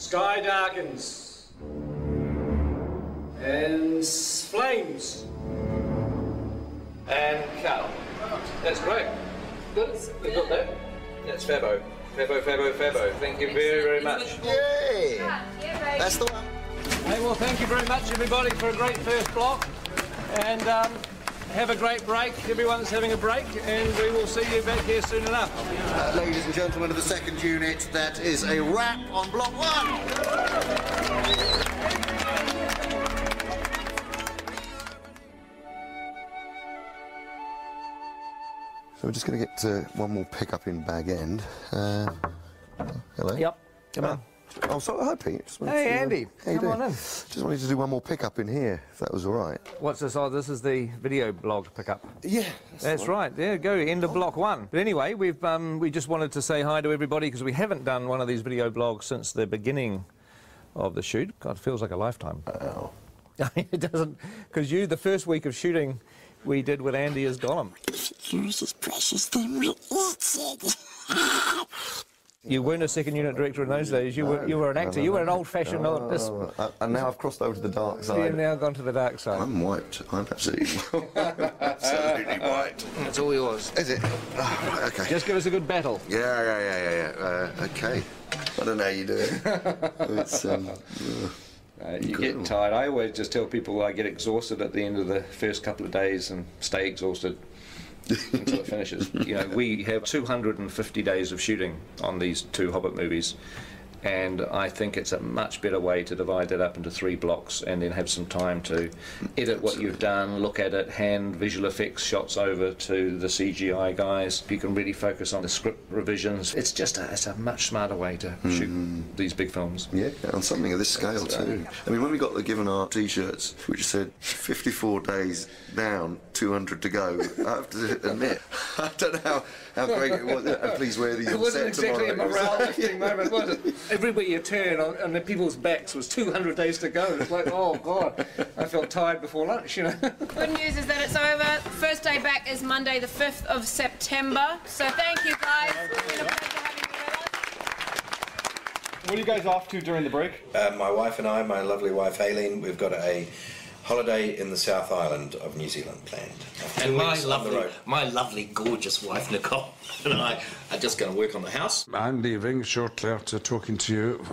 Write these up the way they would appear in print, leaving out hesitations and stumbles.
Sky darkens. And flames. And cut. That's great. Good. We've got that. That's Fabo. Fabo. Thank you very, very much. Yay! That's the one. Hey, well, thank you very much, everybody, for a great first block. And have a great break. Everyone's having a break, and we will see you back here soon enough. Ladies and gentlemen of the second unit, that is a wrap on block 1. So we're just going to get one more pickup in Bag End. Hello. Yep. Come on. Oh, sorry, hi Pete. Hey, Andy. How you Come doing? on in. Just wanted to do one more pickup in here, if that was all right. What's this? Oh, this is the video blog pickup. Yeah. That's right. There you go. End of block 1. But anyway, we just wanted to say hi to everybody because we haven't done one of these video blogs since the beginning of the shoot. God, it feels like a lifetime. Oh. It doesn't, because the first week of shooting we did with Andy as Gollum. Here's this precious thing we eat. You weren't a second unit director in those days. You were an actor. You were an old-fashioned artist. And now I've crossed over to the dark side. You've now gone to the dark side. I'm wiped. I'm absolutely wiped. It's all yours. Is it? Oh, right, okay. Just give us a good battle. Yeah. Okay. I don't know how you do it. It's You get tired. I always just tell people I get exhausted at the end of the first couple of days and stay exhausted until it finishes. We have 250 days of shooting on these 2 Hobbit movies, and I think it's a much better way to divide that up into 3 blocks and then have some time to edit what you've done, look at it, hand visual effects shots over to the CGI guys. You can really focus on the script revisions. It's a much smarter way to shoot these big films. Yeah, on something of this scale too. I mean, when we got the given our T-shirts, which said 54 days down, 200 to go, I have to admit, I don't know how great it was. And please wear these on set tomorrow. It wasn't exactly a morale-lifting moment, was it? Everywhere you turn on the people's backs was 200 days to go. It's like, oh God, I felt tired before lunch, Good news is that it's over. First day back is Monday the 5th of September. So thank you guys. It's been a pleasure having you with us. What are you guys off to during the break? My wife and I, my lovely wife Aileen, we've got a holiday in the South Island of New Zealand planned. And my lovely, gorgeous wife Nicole and I are just going to work on the house. I'm leaving shortly after talking to you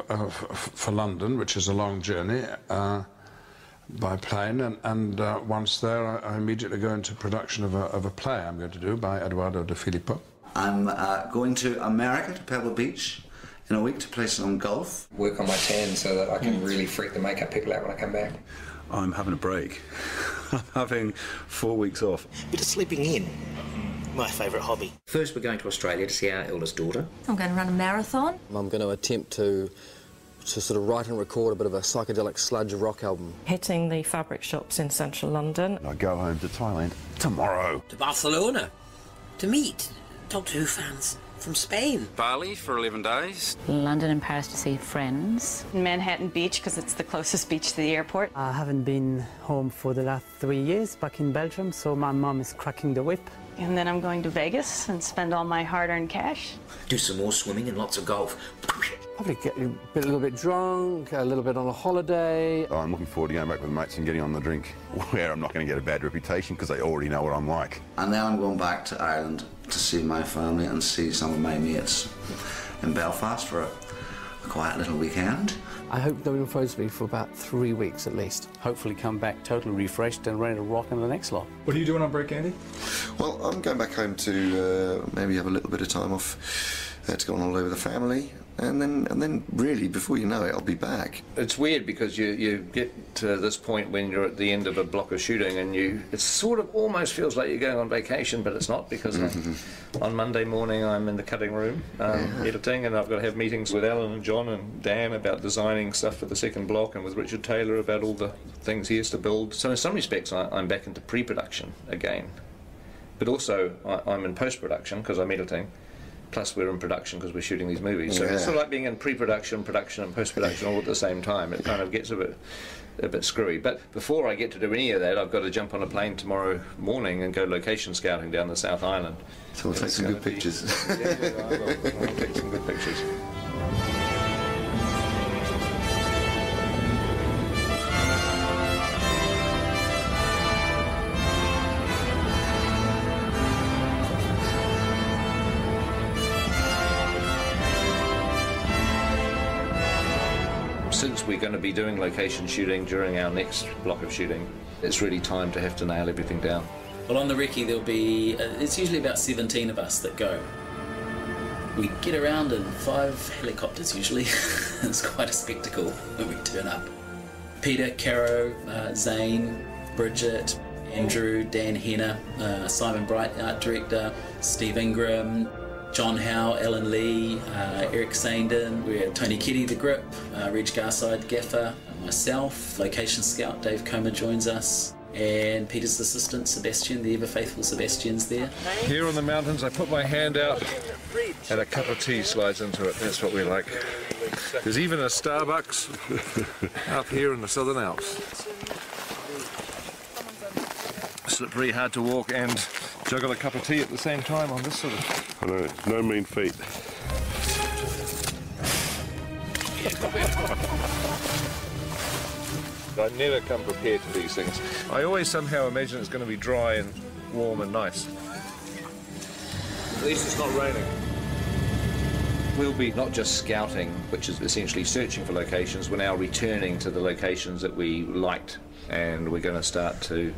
for London, which is a long journey, by plane, and once there I immediately go into production of a play I'm going to do by Eduardo de Filippo. I'm going to America, to Pebble Beach, in a week to play some golf. Work on my tan so that I can really freak the makeup people out when I come back. I'm having a break. I'm having 4 weeks off. Bit of sleeping in. My favourite hobby. First we're going to Australia to see our eldest daughter. I'm going to run a marathon. I'm going to attempt to sort of write and record a bit of a psychedelic sludge rock album. Hitting the fabric shops in central London. I go home to Thailand tomorrow. To Barcelona. To meet Doctor Who fans from Spain. Bali for 11 days. London and Paris to see friends. Manhattan Beach, because it's the closest beach to the airport. I haven't been home for the last 3 years back in Belgium, so my mum is cracking the whip. And then I'm going to Vegas and spend all my hard-earned cash. Do some more swimming and lots of golf. Probably get a little bit drunk, a little bit on a holiday. I'm looking forward to going back with mates and getting on the drink, where I'm not going to get a bad reputation because they already know what I'm like. And then I'm going back to Ireland to see my family and see some of my mates in Belfast for a quiet little weekend. I hope no one phones me for about 3 weeks at least. Hopefully come back totally refreshed and ready to rock in the next lot. What are you doing on break, Andy? Well, I'm going back home to maybe have a little bit of time off to go on holiday with the family. And then really, before you know it, I'll be back. It's weird because you get to this point when you're at the end of a block of shooting and it sort of almost feels like you're going on vacation, but it's not, because on Monday morning I'm in the cutting room editing, and I've got to have meetings with Alan and John and Dan about designing stuff for the second block, and with Richard Taylor about all the things he has to build. So in some respects I'm back into pre-production again, but also I'm in post-production because I'm editing. Plus we're in production because we're shooting these movies. So it's sort of like being in pre-production, production and post-production all at the same time. It kind of gets a bit screwy. But before I get to do any of that, I've got to jump on a plane tomorrow morning and go location scouting down the South Island. So we'll take some good pictures. Yeah, I will. I'll take some good pictures. Since we're going to be doing location shooting during our next block of shooting, it's really time to have to nail everything down. Well, on the recce there'll be, it's usually about 17 of us that go. We get around in 5 helicopters usually. It's quite a spectacle when we turn up. Peter, Caro, Zane, Bridget, Andrew, Dan Henner, Simon Bright, art director, Steve Ingram, John Howe, Alan Lee, Eric Sandin, we have Tony Keddy, the grip, Reg Garside, gaffer, myself, location scout Dave Comer joins us, and Peter's assistant Sebastian, the ever faithful Sebastian's there. Here on the mountains I put my hand out and a cup of tea slides into it. That's what we like. There's even a Starbucks up here in the Southern Alps. Slippery, hard to walk and juggle a cup of tea at the same time on this sort of... I know, no mean feat. I never come prepared to these things. I always somehow imagine it's going to be dry and warm and nice. At least it's not raining. We'll be not just scouting, which is essentially searching for locations, we're now returning to the locations that we liked, and we're going to start to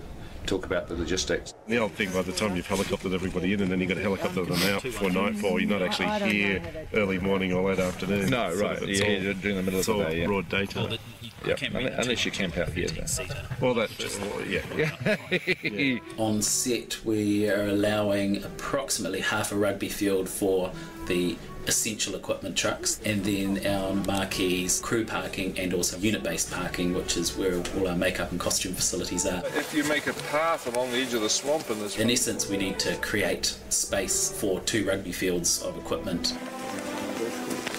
talk about the logistics. The old thing, by the time you've helicoptered everybody in and then you've got to helicopter them out before nightfall, you're not actually here early morning or late afternoon. No, right, yeah, you're during the middle of the day, yeah. Broad daytime. Yep. Unless you camp out here. Well, that's just, yeah. On set, we are allowing approximately half a rugby field for the essential equipment trucks, and then our marquees, crew parking, and also unit-based parking, which is where all our makeup and costume facilities are. If you make a path along the edge of the swamp in this... In essence, we need to create space for 2 rugby fields of equipment.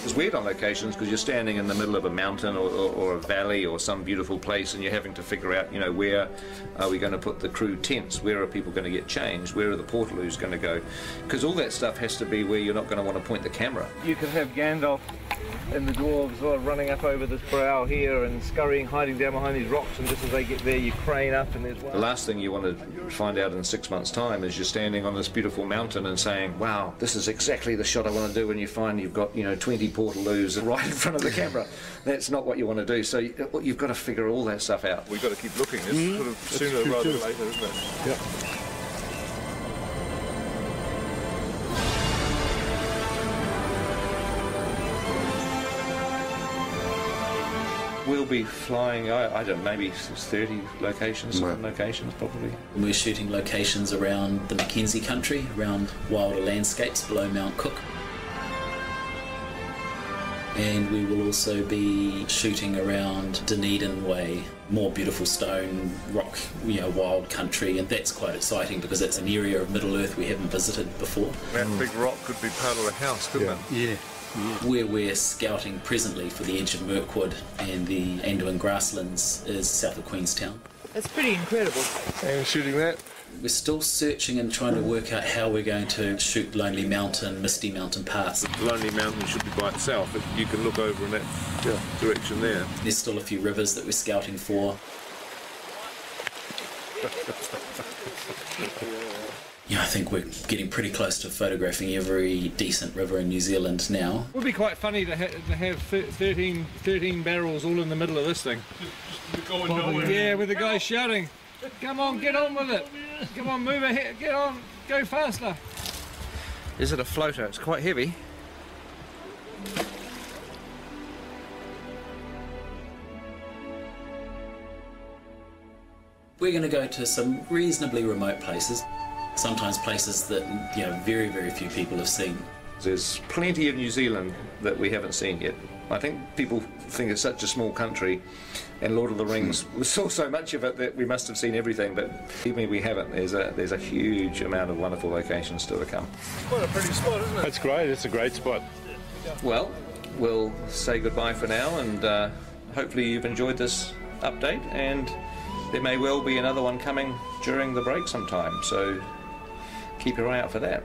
It's weird on locations because you're standing in the middle of a mountain or a valley or some beautiful place, and you're having to figure out, you know, where are we going to put the crew tents, where are people going to get changed, where are the portaloos going to go, because all that stuff has to be where you're not going to want to point the camera. You can have Gandalf and the dwarves sort of running up over this brow here and scurrying, hiding down behind these rocks, and just as they get there you crane up and there's one. The last thing you want to find out in 6 months' time is you're standing on this beautiful mountain and saying, wow, this is exactly the shot I want to do, and you find you've got, you know, 20 portaloos right in front of the camera. That's not what you want to do, so you've got to figure all that stuff out. We've got to keep looking. It's sort of sooner rather than later, isn't it? Yeah. We'll be flying, I don't know, maybe 30 locations, some locations probably. We're shooting locations around the Mackenzie country, around wilder landscapes below Mount Cook. And we will also be shooting around Dunedin Way, more beautiful stone, rock, you know, wild country, and that's quite exciting because it's an area of Middle Earth we haven't visited before. That big rock could be part of a house, couldn't it? Yeah. Where we're scouting presently for the edge of Mirkwood and the Anduin grasslands is south of Queenstown. It's pretty incredible. And shooting that? We're still searching and trying to work out how we're going to shoot Lonely Mountain, Misty Mountain paths. Lonely Mountain should be by itself, but you can look over in that direction there. There's still a few rivers that we're scouting for. Yeah, I think we're getting pretty close to photographing every decent river in New Zealand now. It would be quite funny to have 13 barrels all in the middle of this thing. Yeah, with the guy shouting, come on, get on with it. Come on, move ahead, get on, go faster. Is it a floater? It's quite heavy. We're going to go to some reasonably remote places. Sometimes places that, you know, very, very few people have seen. There's plenty of New Zealand that we haven't seen yet. I think people think it's such a small country, and Lord of the Rings, we saw so much of it that we must have seen everything, but even we haven't. There's a huge amount of wonderful locations still to come. Quite a pretty spot, isn't it? That's great, it's a great spot. Well, we'll say goodbye for now, and hopefully you've enjoyed this update, and there may well be another one coming during the break sometime, so keep your eye out for that.